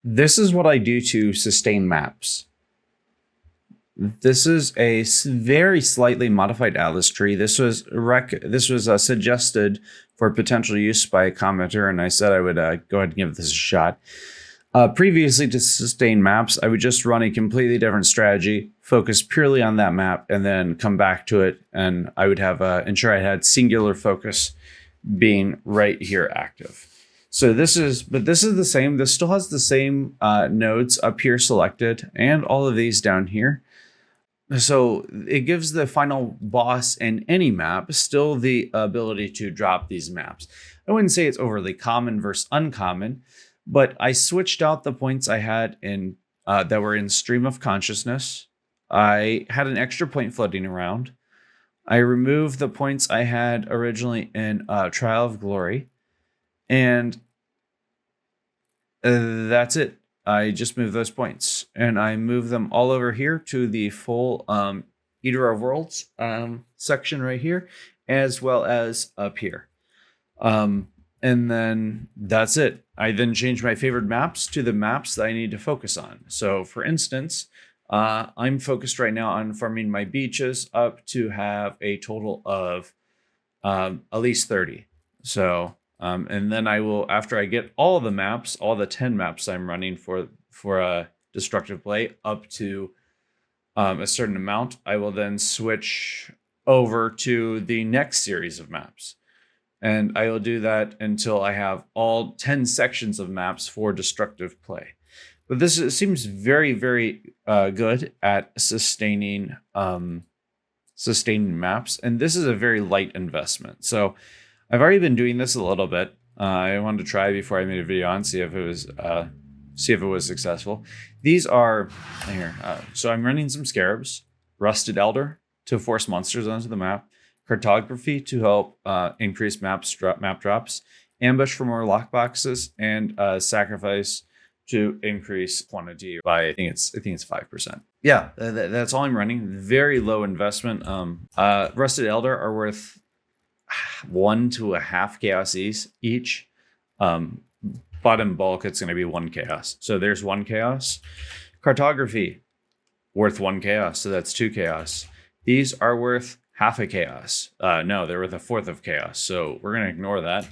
This is what I do to sustain maps. This is a very slightly modified atlas tree. This was suggested for potential use by a commenter, and I said I would go ahead and give this a shot. Previously, to sustain maps, I would just run a completely different strategy, focus purely on that map, and then come back to it, and I would have ensure I had singular focus being right here active. So this is the same. This still has the same nodes up here selected, and all of these down here. So it gives the final boss in any map still the ability to drop these maps. I wouldn't say it's overly common versus uncommon, but I switched out the points I had in that were in Stream of Consciousness. I had an extra point floating around. I removed the points I had originally in Trial of Glory, and that's it. I just moved those points, and I moved them all over here to the full Eater of Worlds section right here, as well as up here. And then that's it. I then changed my favorite maps to the maps that I need to focus on. So for instance, I'm focused right now on farming my beaches up to have a total of at least 30. So and then I will, after I get all the maps, all the 10 maps I'm running for a destructive play up to a certain amount, I will then switch over to the next series of maps. And I will do that until I have all 10 sections of maps for destructive play. But this seems very, very good at sustaining maps. And this is a very light investment. So I've already been doing this a little bit. I wanted to try before I made a video and see if it was successful. These are here. So I'm running some Scarabs, Rusted Elder to force monsters onto the map, Cartography to help increase map drops, Ambush for more lockboxes, and Sacrifice to increase quantity by I think it's 5%. Yeah, that's all I'm running. Very low investment. Rusted Elder are worth 1 to a half chaos each. But in bulk, it's going to be 1 chaos. So there's 1 chaos. Cartography, worth 1 chaos. So that's 2 chaos. These are worth half a chaos. No, they're worth a fourth of chaos. So we're going to ignore that.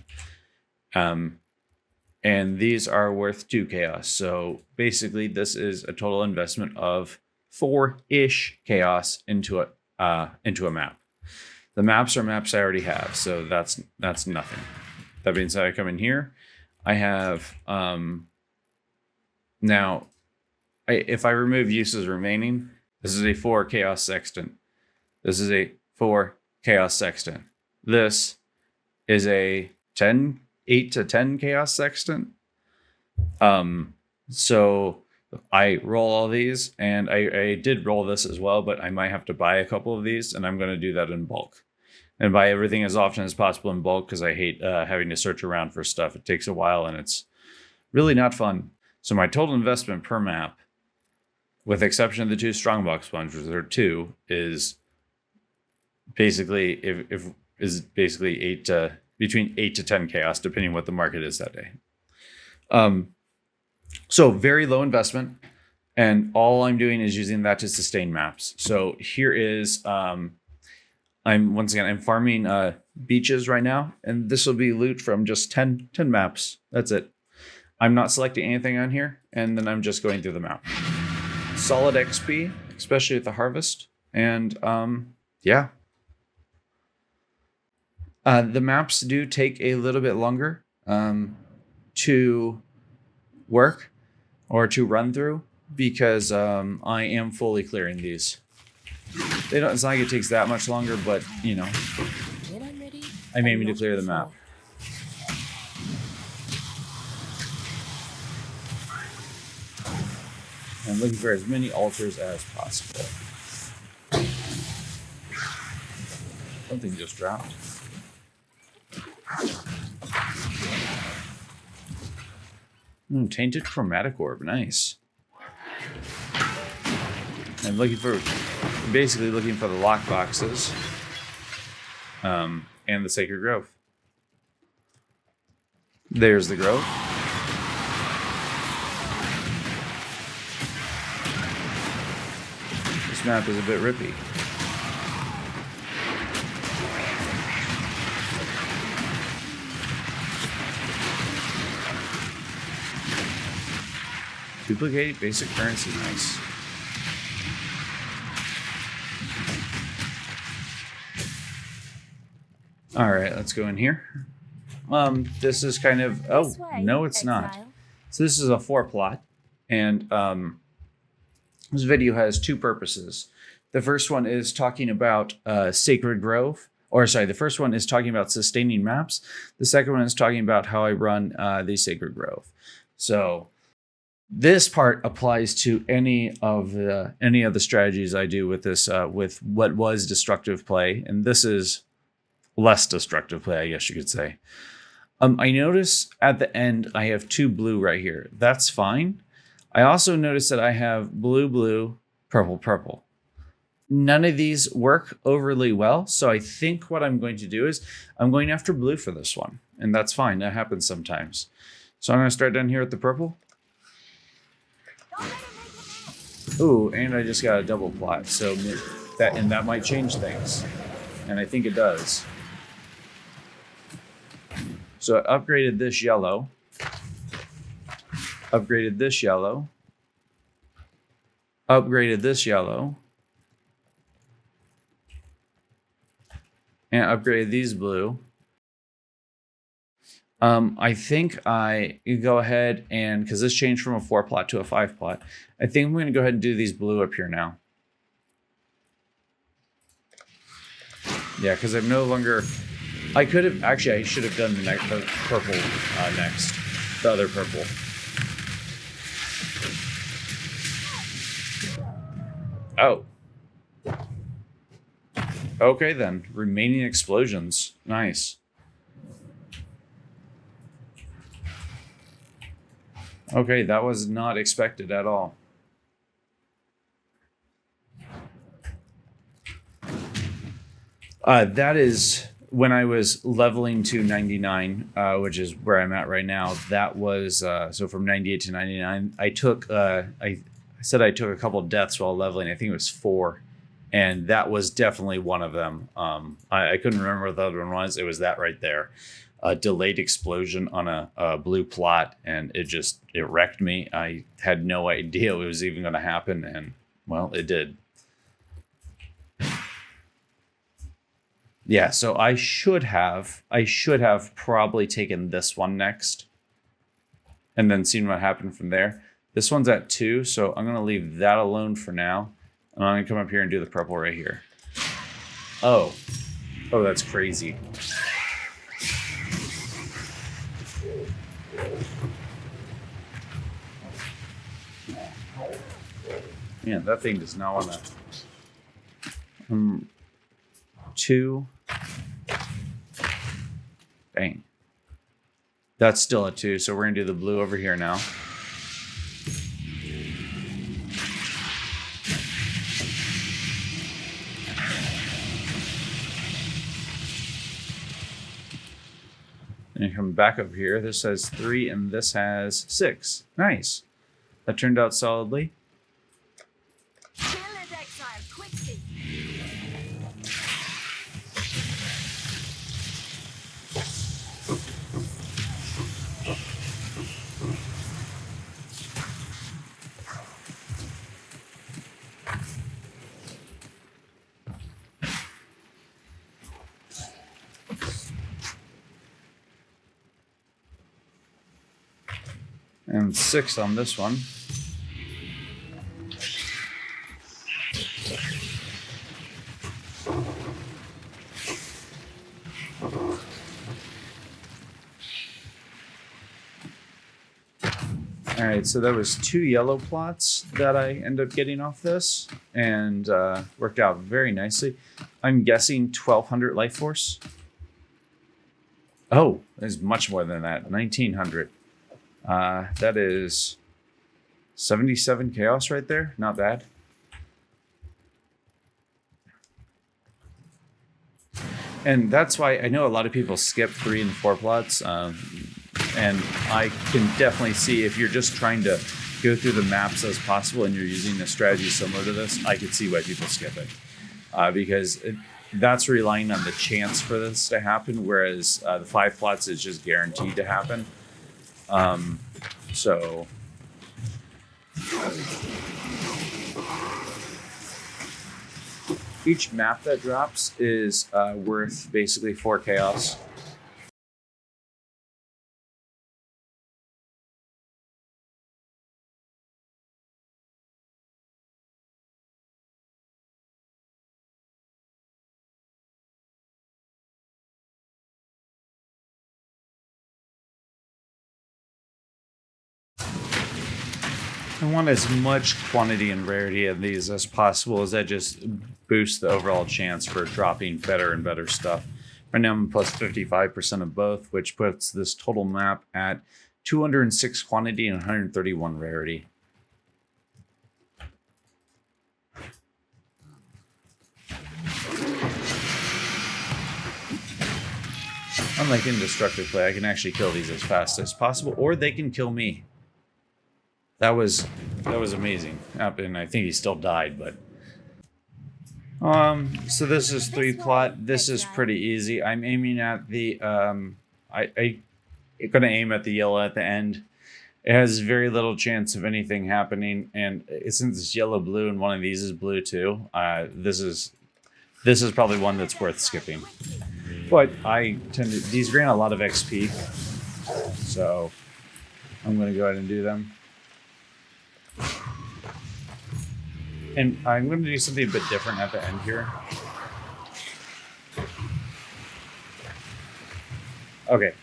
And these are worth 2 chaos. So basically, this is a total investment of 4-ish chaos into a map. The maps are maps I already have, so that's nothing. That being said, I come in here. I have now. If I remove uses remaining, this is a 4 chaos sextant. This is a 4 chaos sextant. This is a 8 to 10 chaos sextant. So I roll all these, and I did roll this as well, but I might have to buy a couple of these, and I'm going to do that in bulk. And buy everything as often as possible in bulk, because I hate having to search around for stuff. It takes a while, and it's really not fun. So my total investment per map, with exception of the 2 strongbox ones, which are 2, is basically between 8 to 10 chaos, depending what the market is that day. So very low investment, and all I'm doing is using that to sustain maps. So here is I'm farming beaches right now, and this will be loot from just 10 maps. That's it. I'm not selecting anything on here, and then I'm just going through the map. Solid XP, especially at the harvest, and yeah. The maps do take a little bit longer to work or to run through, because I am fully clearing these. It's not like it takes that much longer, but you know, I may need to clear the map. I'm looking for as many altars as possible. Something just dropped. Tainted chromatic orb, nice. I'm basically looking for the lockboxes, and the sacred growth. There's the growth. This map is a bit rippy. Duplicate basic currency, nice. All right, let's go in here. This is kind of, oh, no, it's not. So this is a 4 plot, and this video has 2 purposes. The first one is talking about Sacred Grove, the first one is talking about sustaining maps. The second one is talking about how I run the Sacred Grove. So this part applies to any of the strategies I do with this, with what was destructive play, and this is less destructive play, I guess you could say. I notice at the end I have 2 blue right here. That's fine. I also notice that I have blue, blue, purple, purple. None of these work overly well, so I think what I'm going to do is I'm going after blue for this one, and that's fine. That happens sometimes. So I'm going to start down here with the purple. Ooh, and I just got a double plot, so that might change things, and I think it does. So I upgraded this yellow, upgraded this yellow, upgraded this yellow, and upgraded these blue. I think I go ahead and, because this changed from a 4 plot to a 5 plot, I think I'm going to go ahead and do these blue up here now. Yeah, because I'm no longer, I could have, actually I should have done the purple next, the other purple. Oh. Okay then, remaining explosions, nice. Okay, that was not expected at all. That is when I was leveling to 99, which is where I'm at right now. That was, so from 98 to 99, I took, I said I took a couple deaths while leveling. I think it was 4. And that was definitely one of them. I couldn't remember what the other one was. It was that right there. A delayed explosion on a blue plot, and it wrecked me. I had no idea it was even going to happen, and well, it did. Yeah, so I should have probably taken this one next, and then seen what happened from there. This one's at 2, so I'm going to leave that alone for now, and I'm going to come up here and do the purple right here. Oh, that's crazy. Man, that thing does not want to. 2. Dang. That's still a 2, so we're going to do the blue over here now. And you come back up here. This has 3 and this has 6. Nice. That turned out solidly. And 6 on this one. All right, so there was 2 yellow plots that I ended up getting off this, and worked out very nicely. I'm guessing 1,200 life force. Oh, there's much more than that. 1,900. That is 77 chaos right there. Not bad. And that's why I know a lot of people skip 3 and 4 plots. And I can definitely see if you're just trying to go through the maps as possible and you're using a strategy similar to this, I could see why people skip it. Because that's relying on the chance for this to happen, whereas the 5 plots is just guaranteed to happen. So each map that drops is worth basically 4 chaos. I want as much quantity and rarity of these as possible, as that just boosts the overall chance for dropping better and better stuff. Right now I'm plus 55% of both, which puts this total map at 206 quantity and 131 rarity. Unlike indestructible play, I can actually kill these as fast as possible, or they can kill me. That was amazing. And I think he still died, but so this is 3 plot. This is pretty easy. I'm aiming at the I'm gonna aim at the yellow at the end. It has very little chance of anything happening, and since it's yellow blue and one of these is blue too, this is probably one that's worth skipping. But these grant a lot of XP, so I'm gonna go ahead and do them. And I'm going to do something a bit different at the end here. Okay,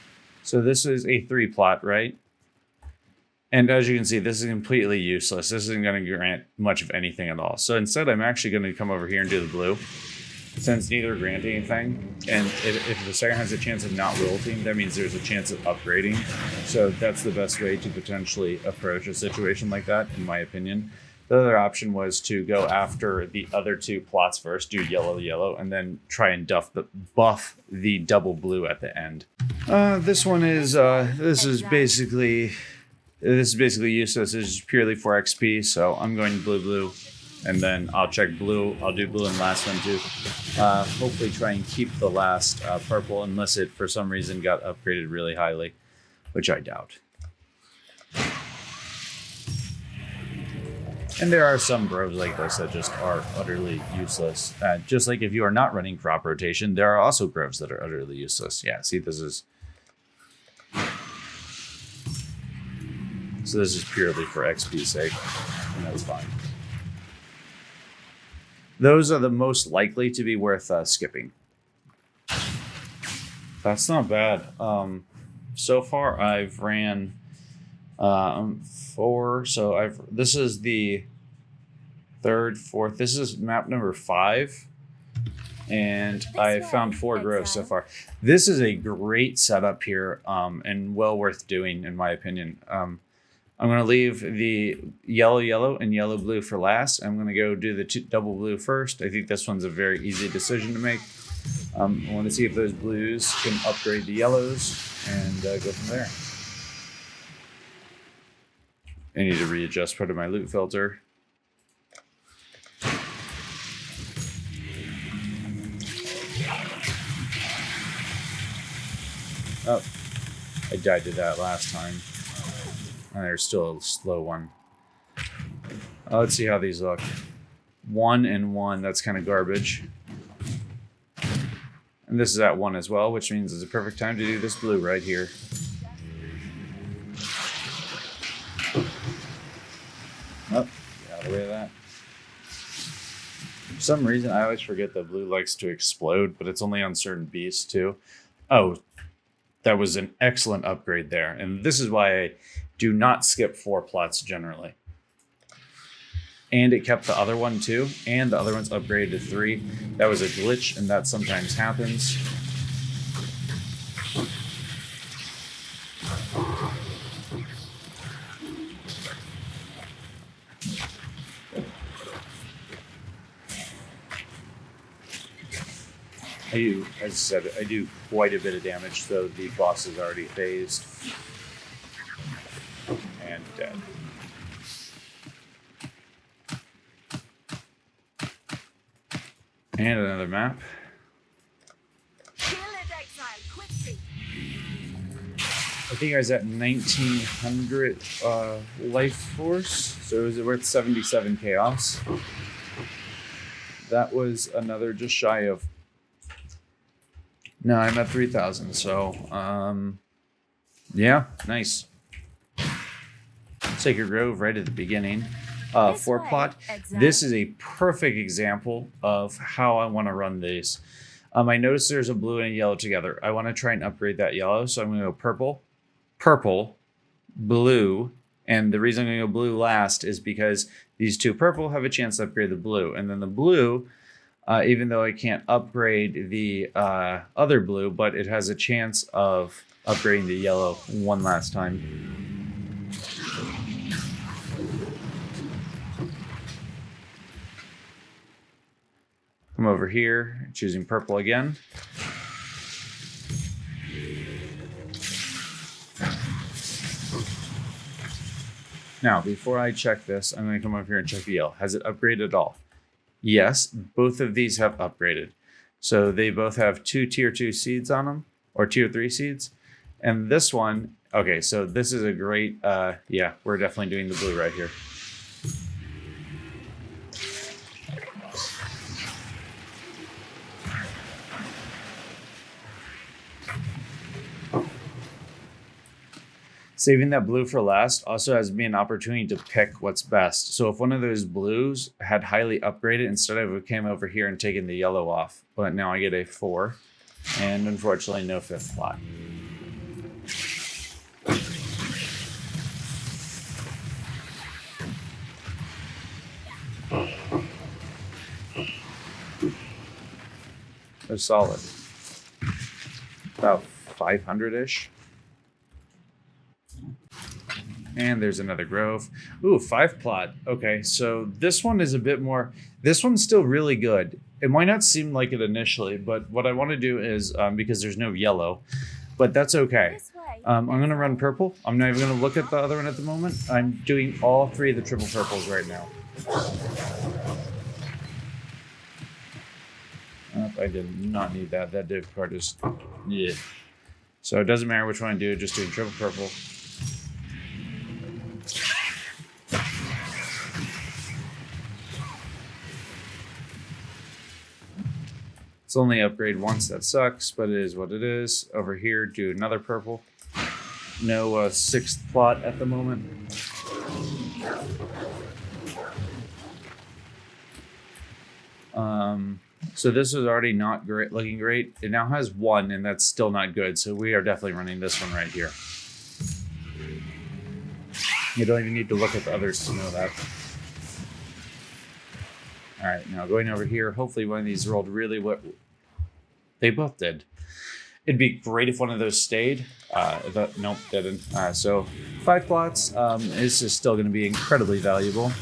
so this is a 3 plot, right? And as you can see, this is completely useless. This isn't going to grant much of anything at all. So instead, I'm actually going to come over here and do the blue. Since neither grant anything, and if the second has a chance of not wilting, that means there's a chance of upgrading. So that's the best way to potentially approach a situation like that, in my opinion. The other option was to go after the other 2 plots first, do yellow, yellow, and then try and buff the double blue at the end. This one is this is basically useless. It's just purely for XP. So I'm going blue, blue. And then I'll check blue. I'll do blue in the last one too. Hopefully try and keep the last purple, unless it for some reason got upgraded really highly, which I doubt. And there are some groves like this that just are utterly useless. Just like if you are not running crop rotation, there are also groves that are utterly useless. Yeah, see, this is... So this is purely for XP's sake, and that's fine. Those are the most likely to be worth skipping. That's not bad. So far I've ran 4. So this is the 3rd, 4th. This is map number 5. And I found 4 groves so far. This is a great setup here, and well worth doing, in my opinion. I'm going to leave the yellow, yellow, and yellow, blue for last. I'm going to go do the double blue first. I think this one's a very easy decision to make. I want to see if those blues can upgrade the yellows and go from there. I need to readjust part of my loot filter. Oh, I died to that last time. And there's still a slow one. Let's see how these look. 1 and 1, that's kind of garbage. And this is at 1 as well, which means it's a perfect time to do this blue right here. Oh, get out of the way of that. For some reason, I always forget that blue likes to explode, but it's only on certain beasts too. Oh, that was an excellent upgrade there. And this is why I do not skip 4 plots generally. And it kept the other one too, and the other one's upgraded to 3. That was a glitch, and that sometimes happens. As I said, I do quite a bit of damage, so the boss is already phased and dead. And another map. I think I was at 1900 life force, so it was worth 77 chaos. That was another just shy of. No, I'm at 3,000. So, yeah, nice. Sacred Grove right at the beginning. 4 plot. This is a perfect example of how I want to run these. I noticed there's a blue and a yellow together. I want to try and upgrade that yellow, so I'm going to go purple, purple, blue, and the reason I'm going to go blue last is because these two purple have a chance to upgrade the blue, and then the blue, even though I can't upgrade the other blue, but it has a chance of upgrading the yellow one last time. Come over here, choosing purple again. Now, before I check this, I'm going to come over here and check the yellow. Has it upgraded at all? Yes, both of these have upgraded. So they both have 2 tier 2 seeds on them, or tier 3 seeds. And this one, okay, so this is a great, yeah, we're definitely doing the blue right here. Saving that blue for last also has me an opportunity to pick what's best. So if one of those blues had highly upgraded, instead I came over here and taken the yellow off. But now I get a 4. And unfortunately, no 5th plot. They're solid. About 500-ish. And there's another grove. Ooh, 5 plot. Okay, so this one is a bit more. This one's still really good. It might not seem like it initially, but what I want to do is, because there's no yellow, but that's okay. I'm going to run purple. I'm not even going to look at the other one at the moment. I'm doing all 3 of the triple purples right now. Oh, I did not need that. That div card is, yeah. So it doesn't matter which one I do, just doing triple purple. It's only upgrade once, that sucks, but it is what it is. Over here, do another purple. No 6th plot at the moment. So this is already not great, looking great. It now has 1, and that's still not good. So we are definitely running this one right here. You don't even need to look at the others to know that. All right, now going over here, hopefully one of these rolled really what they both did. It'd be great if one of those stayed. Nope, didn't. So 5 plots is just still going to be incredibly valuable.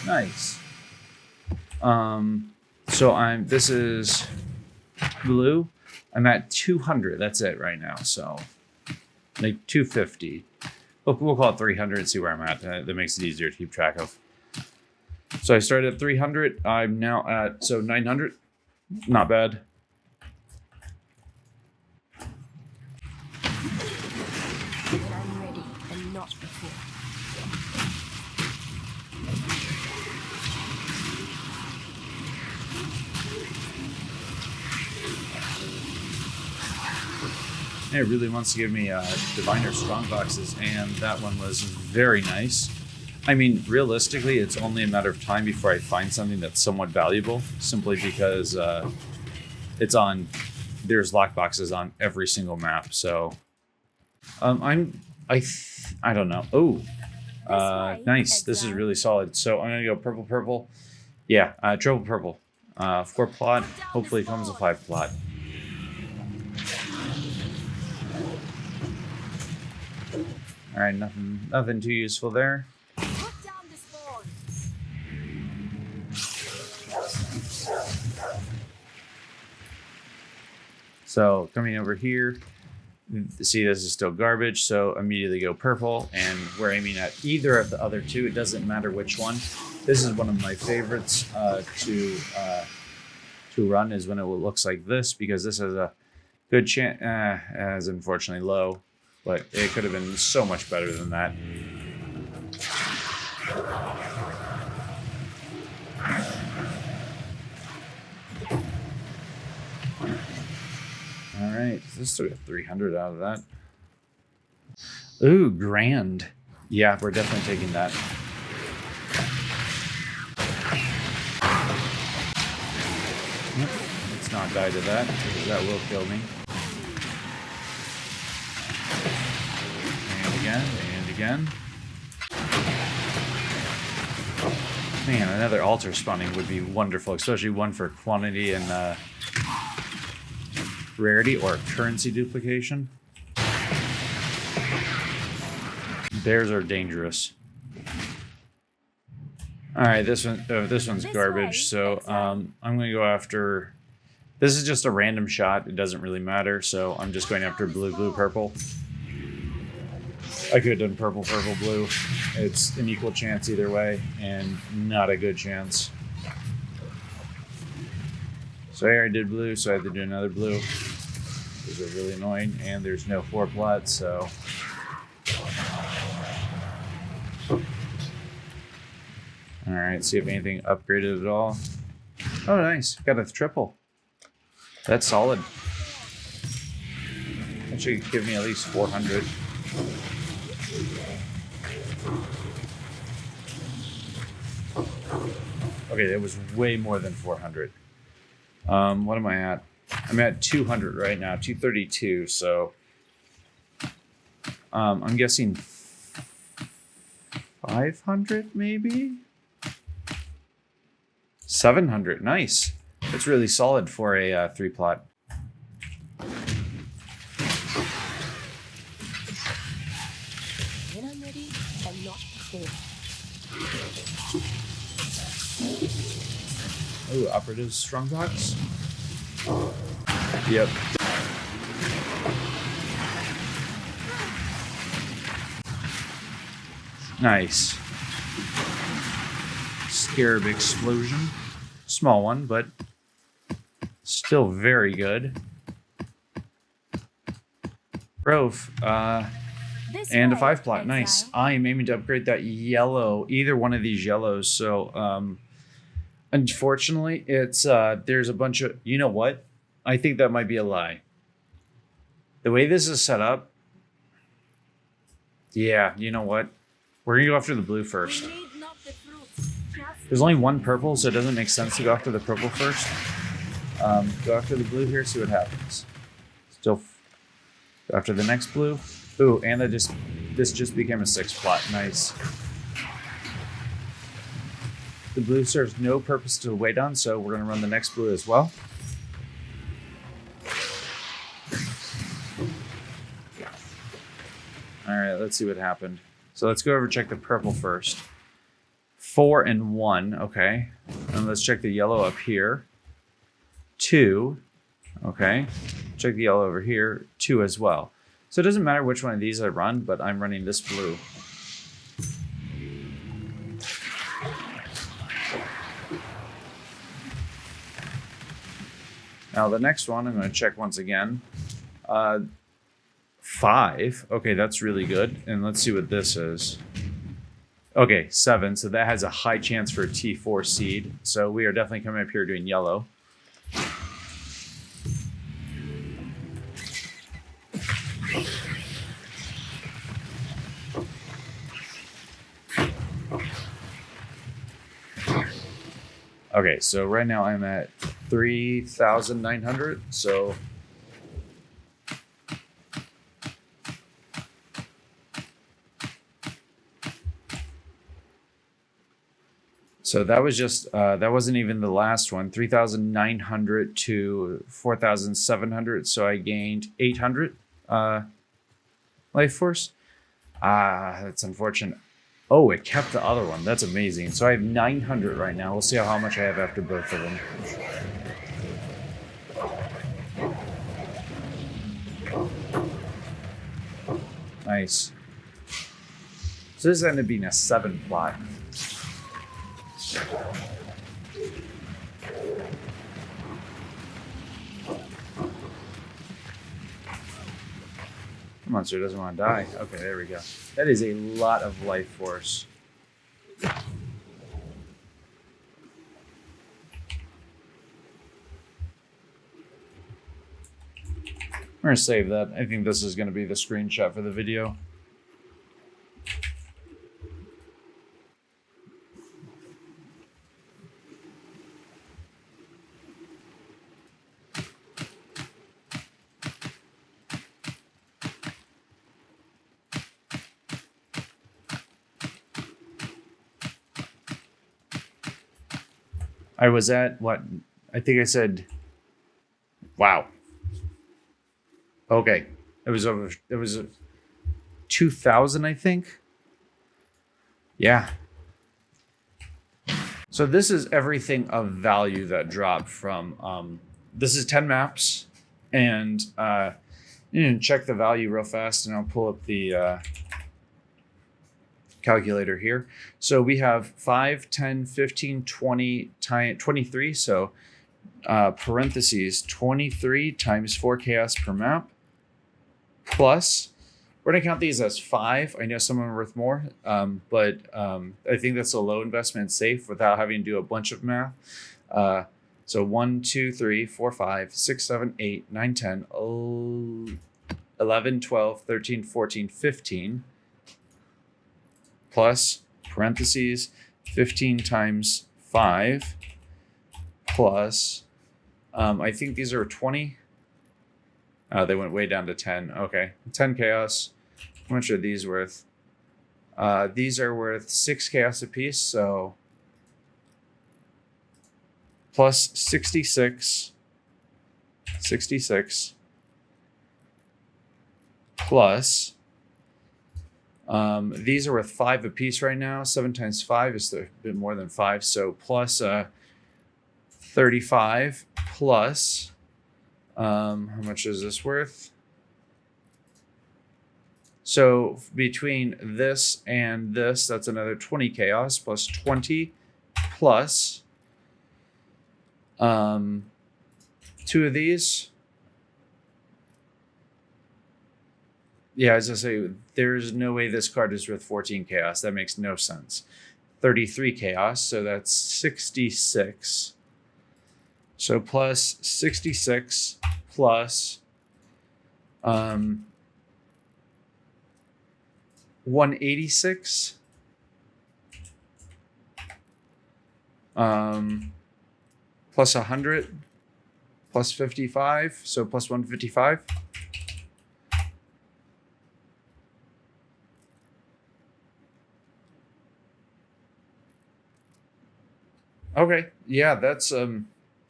Nice. So this is blue. I'm at 200. That's it right now. So like 250. We'll call it 300 and see where I'm at. That makes it easier to keep track of. So I started at 300. I'm now at 900. Not bad. When I'm ready and not before. It really wants to give me diviner strong boxes, and that one was very nice. I mean, realistically, it's only a matter of time before I find something that's somewhat valuable, simply because there's lockboxes on every single map. So I don't know. Oh, nice. This is really solid. So I'm gonna go purple, purple. Yeah, triple purple. 4 plot. Hopefully comes a 5 plot. All right, nothing too useful there. So coming over here, See, this is still garbage, so immediately go purple, and we're aiming at either of the other two. It doesn't matter which one. This is one of my favorites to run, is when it looks like this, because this has a good chance, as unfortunately low, but it could have been so much better than that. All right, this still got 300 out of that. Ooh, grand. Yeah, we're definitely taking that. Yep, let's not die to that, because that will kill me. And again, and again. Man, another altar spawning would be wonderful, especially one for quantity and rarity or currency duplication. Bears are dangerous. All right, this one's garbage. So I'm going to go after. This is just a random shot. It doesn't really matter. So I'm just going after blue, blue, purple. I could have done purple, purple, blue. It's an equal chance either way, and not a good chance. So I already did blue, so I have to do another blue. These are really annoying, and there's no 4 plots, so. All right, see if anything upgraded at all. Oh, nice, got a triple. That's solid. That should give me at least 400. Okay, that was way more than 400. What am I at? I'm at 200 right now, 232. So I'm guessing 500 maybe? 700, nice. That's really solid for a 3 plot. When I'm ready, and not before. Oh, operative strongbox. Yep. Nice. Scarab explosion. Small one, but still very good. Grove. And a 5 plot. Nice. I am aiming to upgrade that yellow, either one of these yellows. So, unfortunately, it's there's a bunch of. You know what? I think that might be a lie. The way this is set up. Yeah, you know what? We're gonna go after the blue first. There's only one purple, so it doesn't make sense to go after the purple first. Go after the blue here, see what happens. Still go after the next blue. Ooh, and this just became a 6 plot. Nice. The blue serves no purpose to wait on, so we're going to run the next blue as well. All right, let's see what happened. So let's go over and check the purple first. 4 and 1, okay. And let's check the yellow up here. 2, okay. Check the yellow over here, 2 as well. So it doesn't matter which one of these I run, but I'm running this blue. Now the next one, I'm going to check once again. 5. Okay, that's really good. And let's see what this is. Okay, 7. So that has a high chance for a T4 seed. So we are definitely coming up here doing yellow. Okay, so right now I'm at 3,900. So that was just, that wasn't even the last one, 3,900 to 4,700. So I gained 800 life force. That's unfortunate. Oh, it kept the other one. That's amazing. So I have 900 right now. We'll see how much I have after both of them. Nice. So this ended up being a 7 plot. Monster doesn't want to die. Okay, there we go. That is a lot of life force. We're going to save that. I think this is going to be the screenshot for the video. I was at what? I think I said, wow. Okay. It was 2,000, I think. Yeah. So this is everything of value that dropped from, this is 10 maps, and check the value real fast, and I'll pull up the calculator here. So we have 5, 10, 15, 20, 23. So parentheses 23 times 4 chaos per map. Plus, we're going to count these as 5. I know some of them are worth more, but I think that's a low investment, safe without having to do a bunch of math. So 1, 2, 3, 4, 5, 6, 7, 8, 9, 10, 11, 12, 13, 14, 15. Plus parentheses 15 times 5 plus, I think these are 20. They went way down to 10. Okay, 10 chaos. How much are these worth? These are worth 6 chaos apiece, so plus 66 plus, these are worth 5 apiece right now. 7 times 5 is a bit more than 5, so plus 35 plus, how much is this worth? So between this and this, that's another 20 chaos plus 20 plus 2 of these. Yeah, as I say, there's no way this card is worth 14 chaos. That makes no sense. 33 chaos, so that's 66. So plus 66 plus 186 plus 100 plus 55, so plus 155. Okay, yeah, that's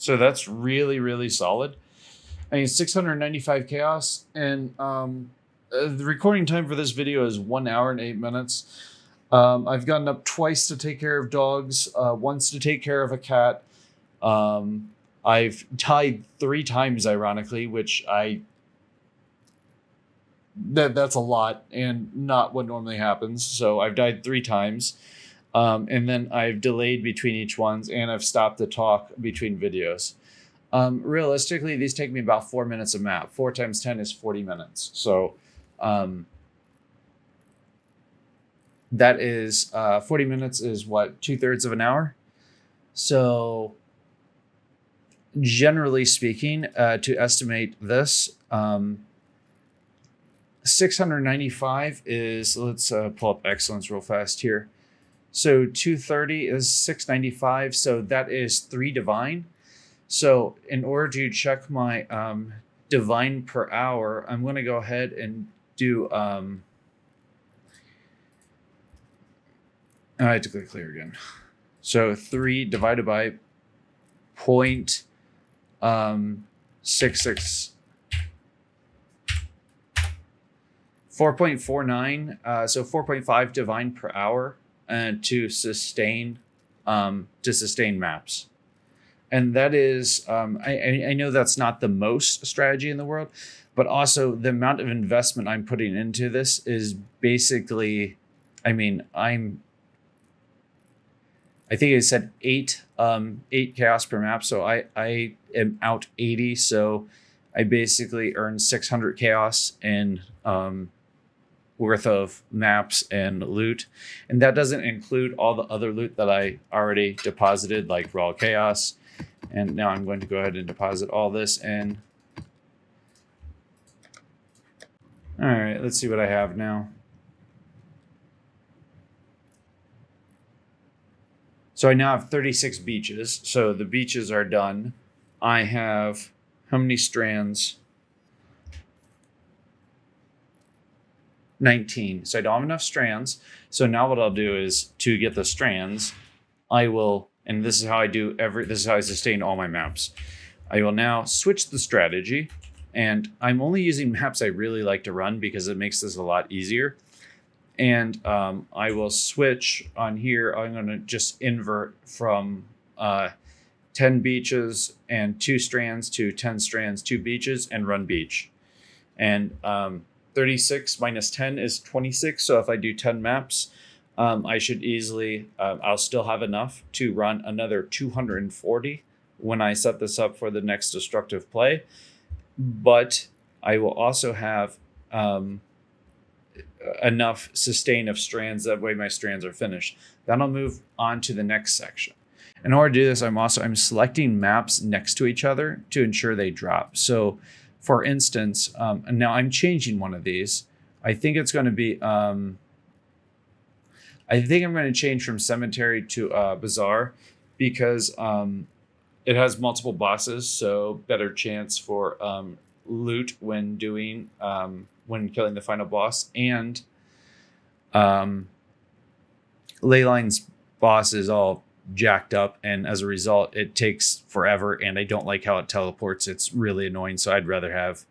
so that's really, really solid. I mean, 695 chaos, and the recording time for this video is 1 hour and 8 minutes. I've gotten up twice to take care of dogs, once to take care of a cat. I've died 3 times, ironically, which that's a lot and not what normally happens. So I've died 3 times. And then I've delayed between each ones, and I've stopped to talk between videos. Realistically, these take me about 4 minutes a map. 4 times 10 is 40 minutes. So that is 40 minutes is what, 2/3 of an hour? So generally speaking, to estimate this, 695 is, let's pull up excellence real fast here. So 230 is 695. So that is 3 divine. So in order to check my divine per hour, I'm going to go ahead and do, I had to click clear again. So 3 divided by 0.66, 4.49. So 4.5 divine per hour. To sustain maps. And that is, I know that's not the most strategy in the world, but also the amount of investment I'm putting into this is basically, I mean, I think I said eight chaos per map. So I am out 80. So I basically earn 600 chaos in worth of maps and loot. And that doesn't include all the other loot that I already deposited, like raw chaos. And now I'm going to go ahead and deposit all this in. All right, let's see what I have now. So I now have 36 beaches. So the beaches are done. I have how many strands? 19. So I don't have enough strands. So now what I'll do is, to get the strands, I will, and this is how this is how I sustain all my maps. I will now switch the strategy, and I'm only using maps I really like to run because it makes this a lot easier. And I will switch on here. I'm going to just invert from 10 beaches and 2 strands to 10 strands, 2 beaches, and run beach. And 36 minus 10 is 26. So if I do 10 maps, I should easily, I'll still have enough to run another 240 when I set this up for the next destructive play. But I will also have enough sustain of strands. That way my strands are finished. Then I'll move on to the next section. In order to do this, I'm selecting maps next to each other to ensure they drop. So for instance, and now I'm changing one of these. I think it's going to be, I think I'm going to change from Cemetery to Bazaar because it has multiple bosses, so better chance for loot when doing when killing the final boss. And Leyline's boss is all jacked up, and as a result, it takes forever. And I don't like how it teleports. It's really annoying. So I'd rather have.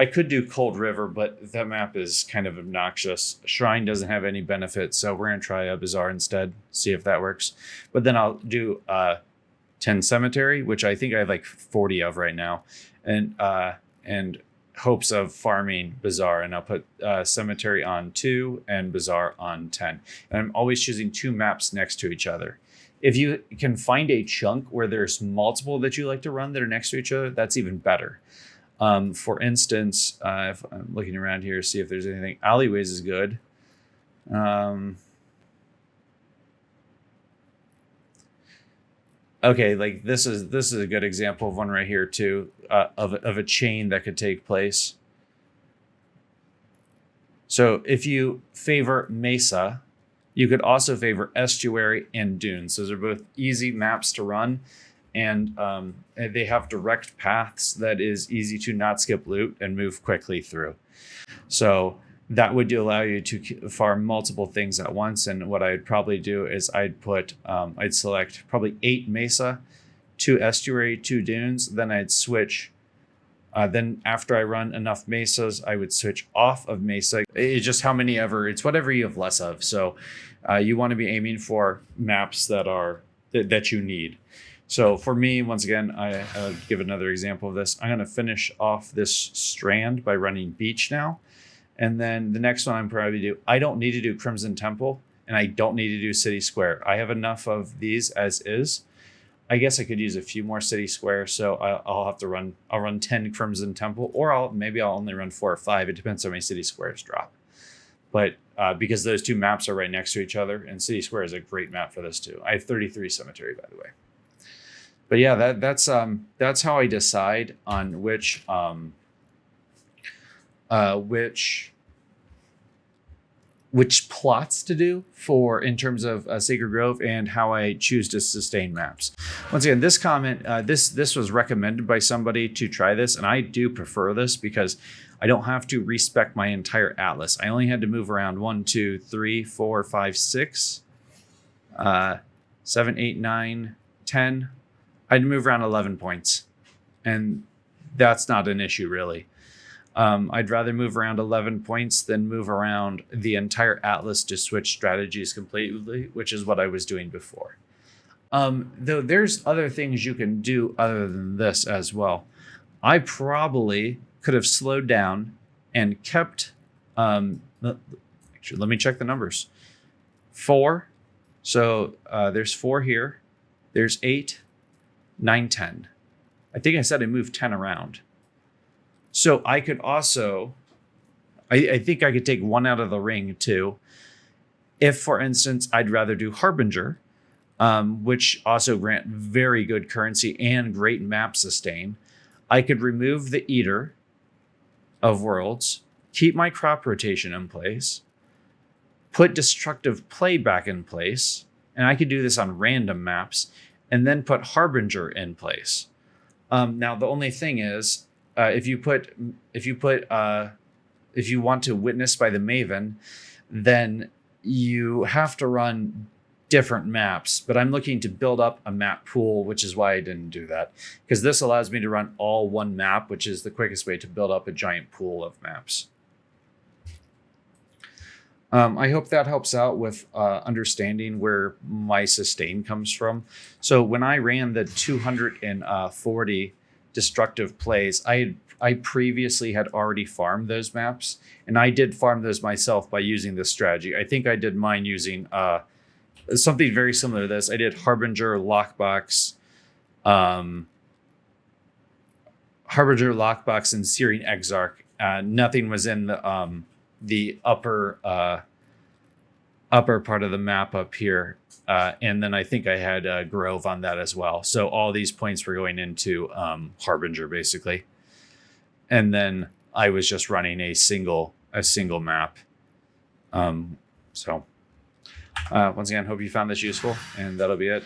I could do Cold River, but that map is kind of obnoxious. Shrine doesn't have any benefit, so we're going to try a Bazaar instead, see if that works. But then I'll do 10 Cemetery, which I think I have like 40 of right now, and hopes of farming Bazaar. And I'll put Cemetery on 2 and Bazaar on 10. And I'm always choosing 2 maps next to each other. If you can find a chunk where there's multiple that you like to run that are next to each other, that's even better. For instance, if I'm looking around here to see if there's anything, Alleyways is good. Okay, like this is a good example of one right here too, of a chain that could take place. So if you favor Mesa, you could also favor Estuary and Dunes. Those are both easy maps to run. And they have direct paths that is easy to not skip loot and move quickly through. So that would allow you to farm multiple things at once. And what I'd probably do is I'd select probably 8 Mesa, 2 Estuary, 2 Dunes. Then I'd switch. Then after I run enough Mesas, I would switch off of Mesa. It's just how many ever, it's whatever you have less of. So you want to be aiming for maps that you need. So for me, once again, I'll give another example of this. I'm going to finish off this strand by running beach now. And then the next one I'm probably do, I don't need to do Crimson Temple, and I don't need to do City Square. I have enough of these as is. I guess I could use a few more City Square, so I'll run 10 Crimson Temple, or I'll only run 4 or 5. It depends how many City Squares drop. But because those 2 maps are right next to each other, and City Square is a great map for this too. I have 33 Cemetery, by the way. But yeah, that's how I decide on which plots to do for in terms of Sacred Grove, and how I choose to sustain maps. Once again, this comment, this was recommended by somebody to try this, and I do prefer this because I don't have to respec my entire atlas. I only had to move around 1, 2, 3, 4, 5, 6, 7, 8, 9, 10. I'd move around 11 points, and that's not an issue really. I'd rather move around 11 points than move around the entire atlas to switch strategies completely, which is what I was doing before. Though there's other things you can do other than this as well. I probably could have slowed down and kept. Actually, let me check the numbers. 4. So there's 4 here. There's 8, 9, 10. I think I said I moved 10 around. So I could also, I think I could take 1 out of the ring too. If, for instance, I'd rather do Harbinger, which also grant very good currency and great map sustain, I could remove the Eater of Worlds, keep my crop rotation in place, put Destructive Play back in place, and I could do this on random maps, and then put Harbinger in place. Now the only thing is, if you want to Witness by the Maven, then you have to run different maps. But I'm looking to build up a map pool, which is why I didn't do that, because this allows me to run all one map, which is the quickest way to build up a giant pool of maps. I hope that helps out with understanding where my sustain comes from. So when I ran the 240 destructive plays, I previously had already farmed those maps, and I did farm those myself by using this strategy. I think I did mine using something very similar to this. I did Harbinger, Lockbox, and Searing Exarch. Nothing was in the upper part of the map up here, and then I think I had Grove on that as well. So all these points were going into Harbinger basically, and then I was just running a single map. Once again, hope you found this useful, and that'll be it.